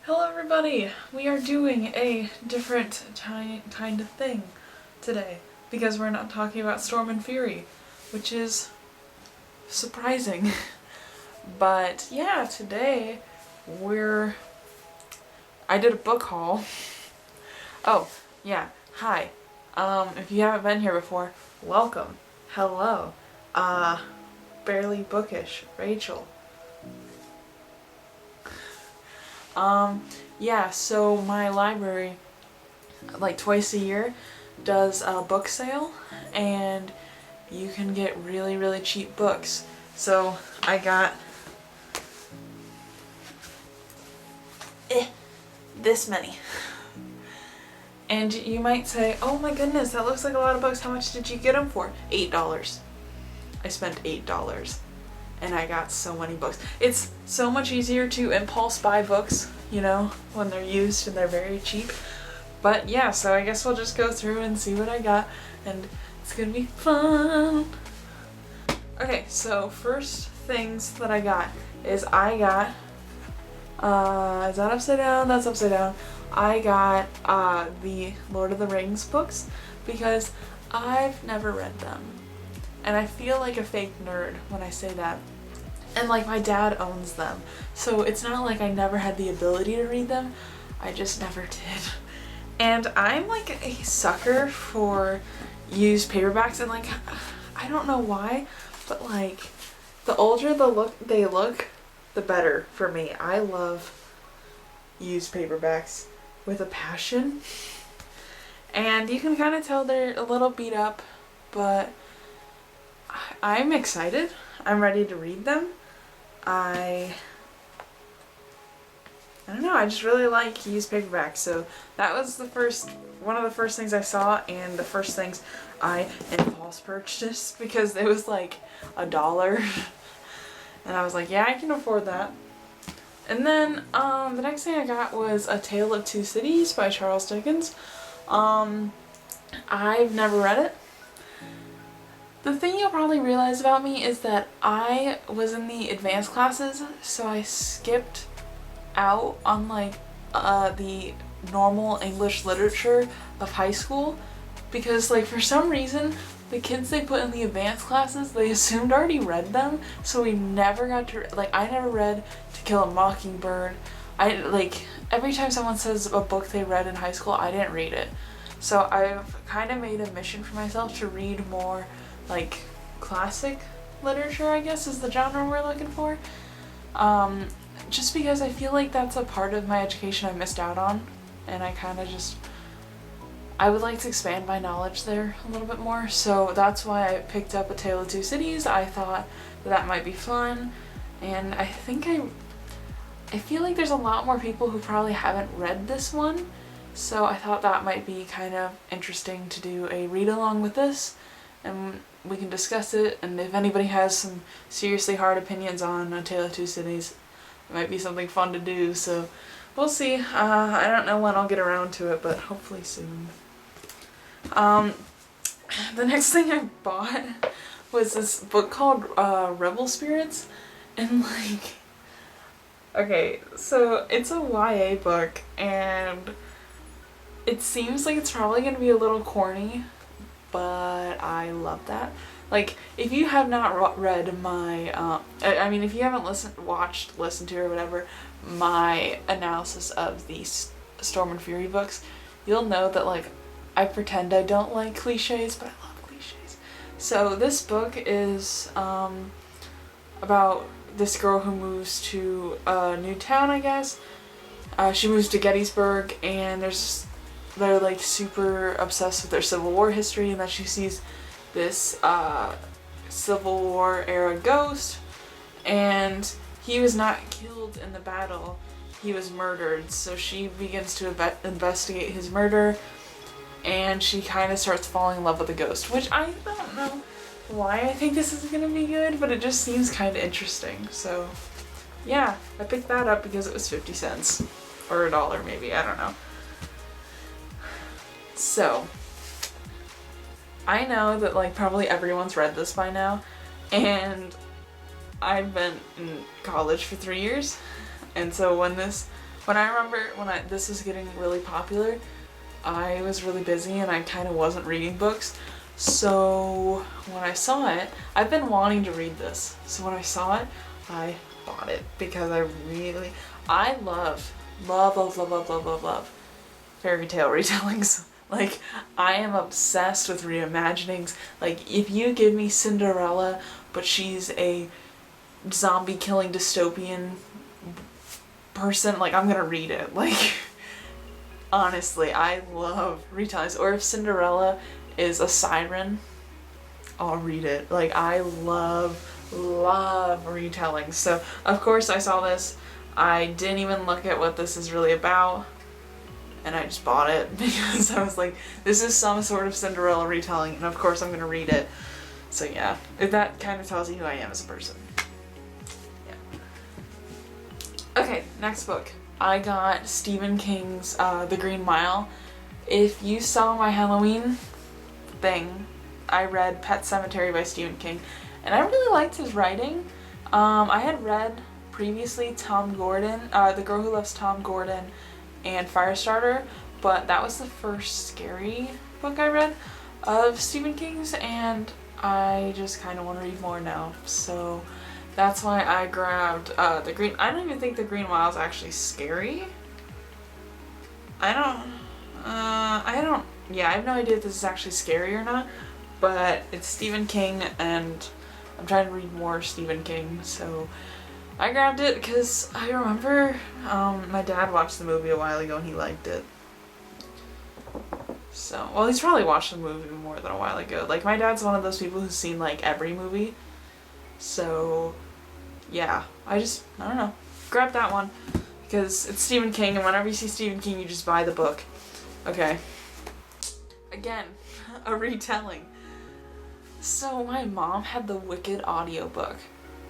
Hello everybody! We are doing a different kind of thing today because we're not talking about Storm and Fury, which is surprising. But yeah, today I did a book haul. Oh, yeah, hi. If you haven't been here before, welcome. Hello. Barely Bookish, Rachel. Yeah, so my library, like twice a year, does a book sale, and you can get really, really cheap books. So I got this many. And you might say, oh my goodness, that looks like a lot of books. How much did you get them for? $8. I spent $8. And I got so many books. It's so much easier to impulse buy books, you know, when they're used and they're very cheap. But yeah, so I guess we'll just go through and see what I got, and it's gonna be fun. Okay, so first things that I got is I got, is that upside down? That's upside down. I got the Lord of the Rings books because I've never read them. And I feel like a fake nerd when I say that. And like my dad owns them. So it's not like I never had the ability to read them. I just never did. And I'm like a sucker for used paperbacks, and like, I don't know why, but like the older they look, the better for me. I love used paperbacks with a passion. And you can kind of tell they're a little beat up, but I'm excited. I'm ready to read them. I don't know, I just really like used paperbacks, so that was one of the first things I saw, and the first things I impulse purchased because it was like $1. And I was like, yeah, I can afford that. And then the next thing I got was A Tale of Two Cities by Charles Dickens. I've never read it. The thing you'll probably realize about me is that I was in the advanced classes, so I skipped out on like the normal English literature of high school, because like for some reason the kids they put in the advanced classes, they assumed I already read them, so we never got to, like, I never read To Kill a Mockingbird. I like, every time someone says a book they read in high school, I didn't read it. So I've kind of made a mission for myself to read more like classic literature, I guess is the genre we're looking for. Just because I feel like that's a part of my education I missed out on, and I would like to expand my knowledge there a little bit more, so that's why I picked up A Tale of Two Cities. I thought that might be fun, and I feel like there's a lot more people who probably haven't read this one, so I thought that might be kind of interesting to do a read along with this, and we can discuss it, and if anybody has some seriously hard opinions on A Tale of Two Cities, it might be something fun to do, so we'll see. I don't know when I'll get around to it, but hopefully soon. The next thing I bought was this book called Rebel Spirits, and like, okay, so it's a YA book, and it seems like it's probably gonna be a little corny, but I love that. Like, if you have not read my, if you haven't listened to, or whatever, my analysis of the Storm and Fury books, you'll know that, like, I pretend I don't like cliches, but I love cliches. So this book is, about this girl who moves to a new town, I guess. She moves to Gettysburg, and they're like super obsessed with their Civil War history, and that she sees this Civil War era ghost, and he was not killed in the battle, he was murdered. So she begins to investigate his murder, and she kind of starts falling in love with the ghost, which I don't know why I think this is gonna be good, but it just seems kind of interesting. So yeah, I picked that up because it was 50 cents or $1 maybe, I don't know. So I know that like probably everyone's read this by now, and I've been in college for 3 years, and so when this When I remember this was getting really popular, I was really busy and I kind of wasn't reading books. So when I saw it, I've been wanting to read this. So when I saw it, I bought it because I love fairy tale retellings. Like, I am obsessed with reimaginings. Like, if you give me Cinderella, but she's a zombie killing dystopian person, like, I'm gonna read it. Like, honestly, I love retellings. Or if Cinderella is a siren, I'll read it. Like, I love retellings. So, of course, I saw this. I didn't even look at what this is really about. And I just bought it because I was like, this is some sort of Cinderella retelling, and of course I'm gonna read it. So yeah, that kind of tells you who I am as a person. Yeah. Okay, next book. I got Stephen King's The Green Mile. If you saw my Halloween thing, I read Pet Sematary by Stephen King, and I really liked his writing. I had read previously Tom Gordon, The Girl Who Loves Tom Gordon, and Firestarter, but that was the first scary book I read of Stephen King's, and I just kind of want to read more now. So that's why I grabbed The Green. I don't even think The Green Mile is actually scary. Yeah, I have no idea if this is actually scary or not, but it's Stephen King, and I'm trying to read more Stephen King, so I grabbed it because I remember my dad watched the movie a while ago and he liked it. So, well, he's probably watched the movie more than a while ago. Like, my dad's one of those people who's seen, like, every movie. So, yeah, I don't know, grab that one because it's Stephen King, and whenever you see Stephen King, you just buy the book. Okay. Again, a retelling. So, my mom had the Wicked audiobook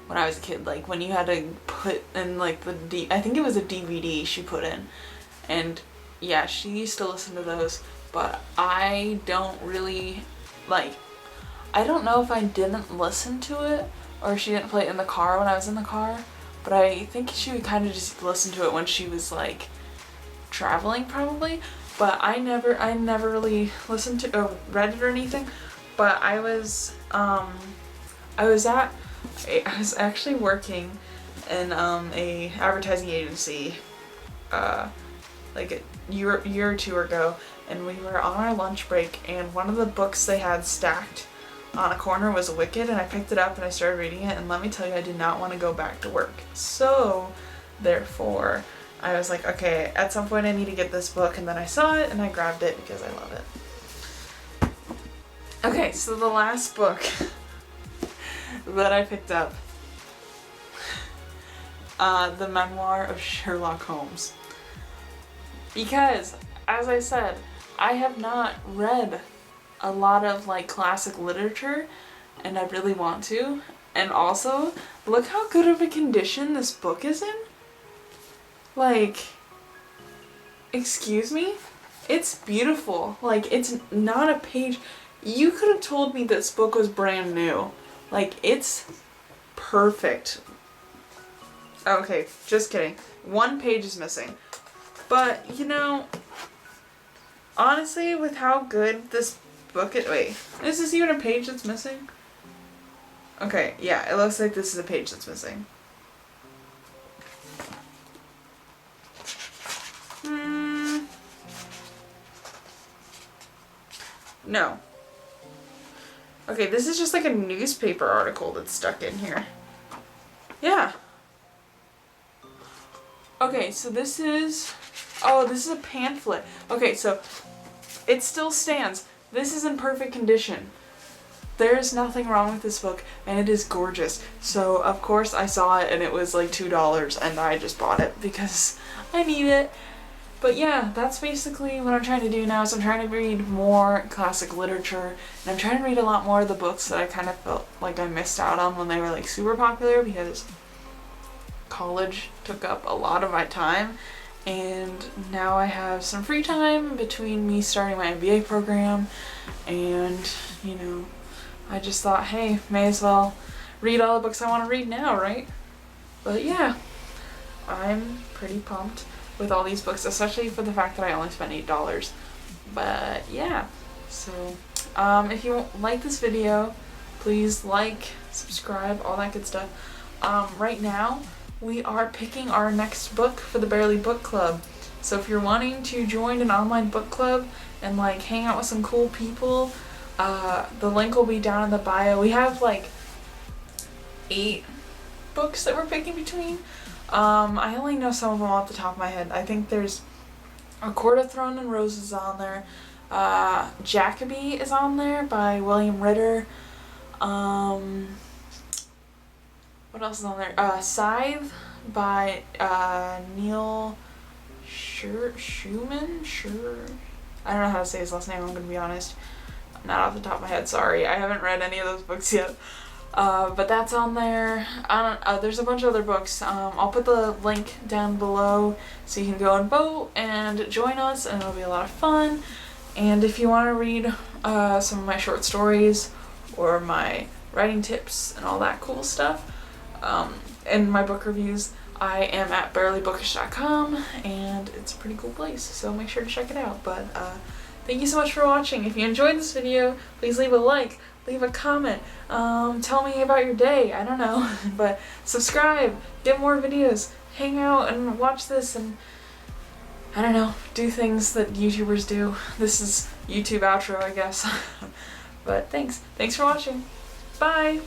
when I was a kid, like when you had to put in like I think it was a DVD she put in, and yeah, she used to listen to those, but I don't really, like, I don't know if I didn't listen to it or she didn't play it in the car when I was in the car, but I think she would kind of just listen to it when she was like traveling probably, but I never really listened to or read it or anything, but I was actually working in a advertising agency like a year or two ago, and we were on our lunch break, and one of the books they had stacked on a corner was Wicked, and I picked it up and I started reading it, and let me tell you, I did not want to go back to work. So therefore I was like, okay, at some point I need to get this book, and then I saw it and I grabbed it because I love it. Okay, so the last book that I picked up, the memoir of Sherlock Holmes. Because, as I said, I have not read a lot of like classic literature, and I really want to. And also, look how good of a condition this book is in. Like, excuse me? It's beautiful. Like, it's not a page. You could have told me this book was brand new. Like, it's perfect. Okay, just kidding. One page is missing. But, you know, honestly, with how good this book is... Wait, is this even a page that's missing? Okay, yeah, it looks like this is a page that's missing. No. Okay, this is just like a newspaper article that's stuck in here. Yeah. Okay, so this is... Oh, this is a pamphlet. Okay, so it still stands. This is in perfect condition. There is nothing wrong with this book, and it is gorgeous. So, of course, I saw it, and it was like $2, and I just bought it because I need it. But yeah, that's basically what I'm trying to do now, is I'm trying to read more classic literature, and I'm trying to read a lot more of the books that I kind of felt like I missed out on when they were like super popular, because college took up a lot of my time, and now I have some free time between me starting my MBA program, and, you know, I just thought, hey, may as well read all the books I want to read now, right? But yeah, I'm pretty pumped. with all these books, especially for the fact that I only spent $8. But yeah, so if you like this video, please like, subscribe, all that good stuff. Right now, we are picking our next book for the Barely Book Club. So if you're wanting to join an online book club and like hang out with some cool people, the link will be down in the bio. We have like 8 books that we're picking between. I only know some of them off the top of my head. I think there's A Court of Thorns and Roses on there. Jacoby is on there by William Ritter. What else is on there? Scythe by Neil Schumann? I don't know how to say his last name, I'm gonna be honest. Not off the top of my head, sorry. I haven't read any of those books yet. But that's on there. There's a bunch of other books. I'll put the link down below so you can go and vote and join us, and it'll be a lot of fun. And if you want to read some of my short stories or my writing tips and all that cool stuff, and my book reviews, I am at barelybookish.com, and it's a pretty cool place, so make sure to check it out. But thank you so much for watching. If you enjoyed this video, please leave a like, leave a comment, tell me about your day, I don't know, but subscribe, get more videos, hang out and watch this, and I don't know, do things that YouTubers do. This is YouTube outro, I guess. But thanks for watching. Bye!